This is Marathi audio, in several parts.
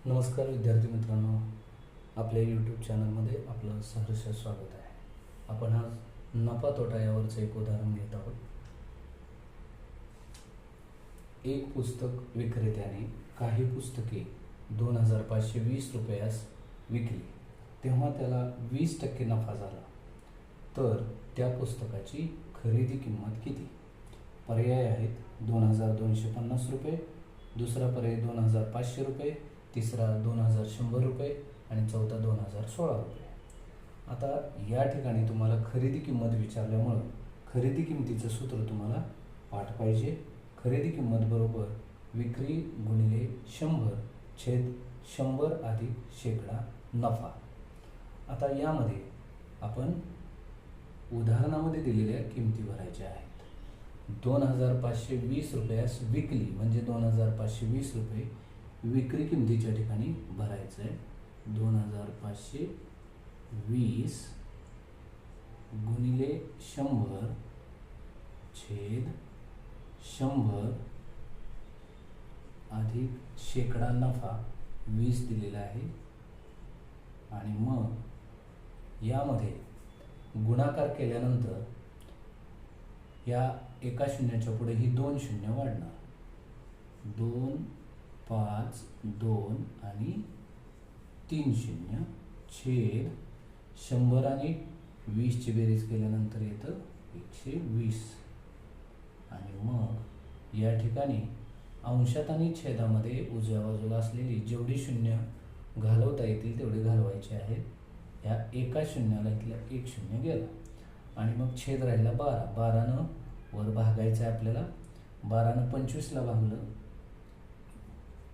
नमस्कार विद्यार्थी मित्रांनो, आपल्या यूट्यूब चॅनलमध्ये आपलं सहर्ष स्वागत आहे. आपण आज नफा तोटा यावरचं एक उदाहरण घेत आहोत. एक पुस्तक विक्रेत्याने काही पुस्तके 2520 रुपयास विकली, तेव्हा त्याला 20% नफा झाला. तर त्या पुस्तकाची खरेदी किंमत किती? पर्याय आहेत 2250 रुपये, दुसरा पर्याय 2500 रुपये, तिसरा 2100 रुपये आणि चौथा 2016 रुपये. आता या ठिकाणी तुम्हाला खरेदी किंमत विचारल्यामुळं खरेदी किंमतीचं सूत्र तुम्हाला पाठ पाहिजे. खरेदी किंमत बरोबर विक्री गुणिले 100 छेद 100 अधिक शेकडा नफा. आता यामध्ये आपण उदाहरणामध्ये दिलेल्या किमती भरायच्या आहेत. 2520 रुपयास विकली म्हणजे 2520 रुपये विक्री किमतीच्या ठिकाणी भरायचं आहे. 2520 गुणिले 100 छेद 100 अधिक शेकडा नफा 20 दिलेला आहे. आणि मग यामध्ये गुणाकार केल्यानंतर या एका शून्याच्या पुढे ही 2 शून्य वाढणार. 2 5 2 आणि 3 शून्य छेद 100 आणि 20ची बेरीज केल्यानंतर येतं 120. आणि मग या ठिकाणी अंशात आणि छेदामध्ये उजव्या बाजूला असलेली जेवढी शून्य घालवता येतील तेवढे घालवायचे आहेत. ह्या एका शून्याला इथलं 1 शून्य गेलं आणि मग छेद राहिला 12. 12नं वर भागायचं आहे आपल्याला. 12नं 25ला भागलं,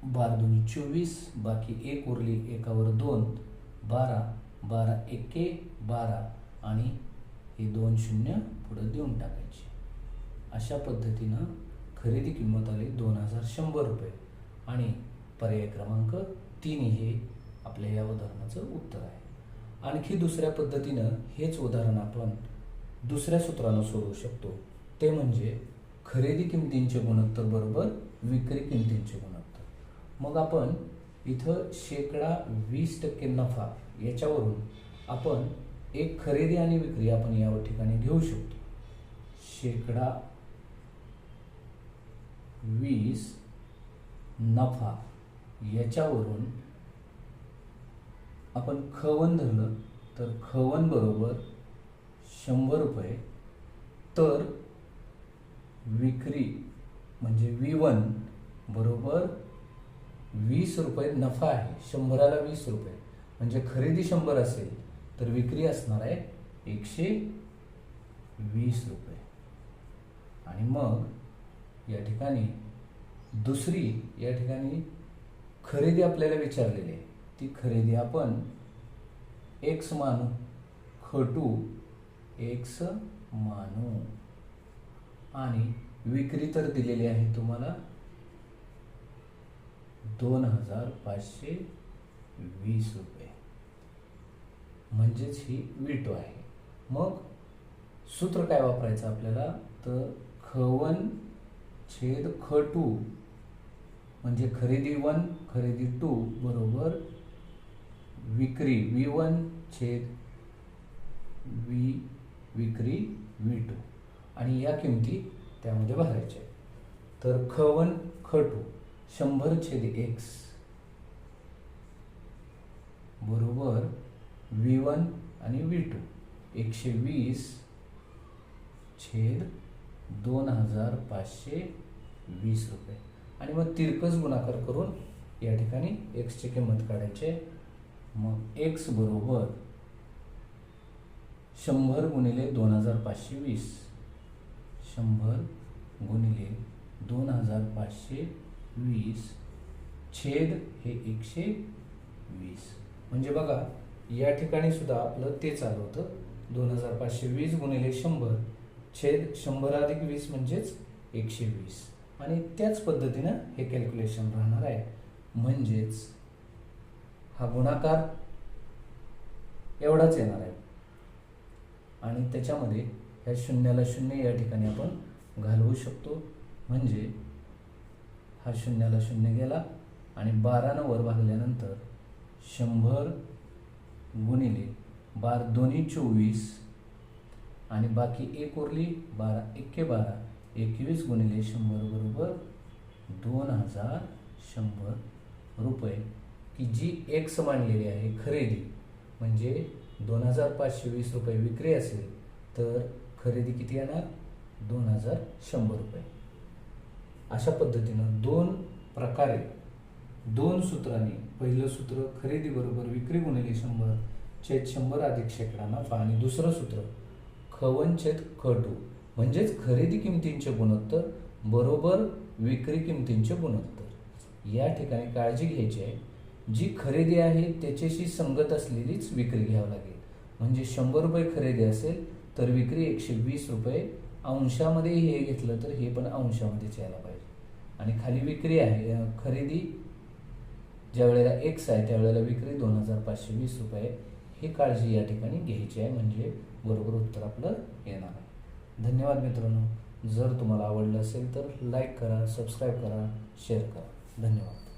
12 दुनी 24, बाकी 1 उरली, एकावर 2, 12, 12 एके 12 आणि हे 2 शून्य पुढे देऊन टाकायचे. अशा पद्धतीनं खरेदी किंमत आली 2100 रुपये आणि पर्याय क्रमांक 3 हे आपल्या या उदाहरणाचं उत्तर आहे. आणखी दुसऱ्या पद्धतीनं हेच उदाहरण आपण दुसऱ्या सूत्रानं सोडवू शकतो. ते म्हणजे खरेदी किमतींचे गुणोत्तर बरोबर विक्री किमतींचे गुणोत्तर. मग आपण इथं शेकडा 20% नफा याच्यावरून आपण एक खरेदी आणि विक्री आपण या ठिकाणी घेऊ शकतो. शेकडा 20 नफा याच्यावरून आपण खवन धरलं तर खवन बरोबर 100 रुपये. तर विक्री म्हणजे V1 बरोबर 20 रुपये नफा आहे. 100ला 20 रुपये म्हणजे खरेदी 100 असेल तर विक्री असणार आहे 120 रुपये. आणि मग या ठिकाणी दुसरी या ठिकाणी खरेदी आपल्याला विचारलेली आहे. ती खरेदी आपण X मानू, खटू X मानू आणि विक्री तर दिलेली आहे तुम्हाला 2520 रुपये म्हणजेच ही V2 आहे. मग सूत्र काय वापरायचं आपल्याला तर खवन छेद खटू म्हणजे खरेदी 1 खरेदी 2 बरोबर विक्री V1 छेद विक्री V2 आणि या किमती त्यामध्ये भरायच्या. तर खवन खटू 100 छेद X बरोबर V1 आणि V2 120 छेद 2520 रुपये. आणि मग तिरकस गुणाकार करून या ठिकाणी X ची किंमत काढायची. मग X बरोबर 100 गुणिले 2520 100 गुणिले 2520 छेद हे 120. म्हणजे बघा या ठिकाणी सुद्धा आपलं तेच आलं होतं. 2520 गुणिले 100 छेद 100 अधिक 20 म्हणजेच 120. आणि त्याच पद्धतीनं हे कॅल्क्युलेशन राहणार आहे. म्हणजेच हा गुणाकार एवढाच येणार आहे आणि त्याच्यामध्ये ह्या शून्याला शून्य या ठिकाणी आपण घालवू शकतो. म्हणजे हा शून्याला शून्य गेला आणि 12 वर भागल्यानंतर 100 गुणिले 12 दोन्ही 24 आणि बाकी एक उरली 12 एक्के 12 21 गुणिले 100 बरोबर 2100 रुपये, की जी एक्स मांडलेली आहे खरेदी, म्हणजे 2520 रुपये विक्री असेल तर खरेदी किती येणार 2100 रुपये. अशा पद्धतीनं दोन प्रकारे दोन सूत्रांनी, पहिलं सूत्र खरेदी बरोबर विक्री गुणिले 100 छेद 100 अधिक शेकडा नफा आणि दुसरं सूत्र ख1 छेद ख2 म्हणजेच खरेदी किमतींचे गुणोत्तर बरोबर विक्री किमतींचे गुणोत्तर. या ठिकाणी काळजी घ्यायची आहे, जी खरेदी आहे त्याच्याशी संगत असलेलीच विक्री घ्यावी लागेल. म्हणजे 100 रुपये खरेदी असेल तर विक्री 120 रुपये, अंशामध्ये हे घेतलं तर हे पण अंशामध्येच यायला पाहिजे. आणि खाली विक्री आहे, खरेदी ज्या वेळेला एक्स आहे त्यावेळेला विक्री 2520 रुपये. ही काळजी या ठिकाणी घ्यायची आहे, म्हणजे बरोबर उत्तर आपलं येणार आहे. धन्यवाद मित्रांनो. जर तुम्हाला आवडलं असेल तर लाईक करा, सबस्क्राईब करा, शेअर करा. धन्यवाद.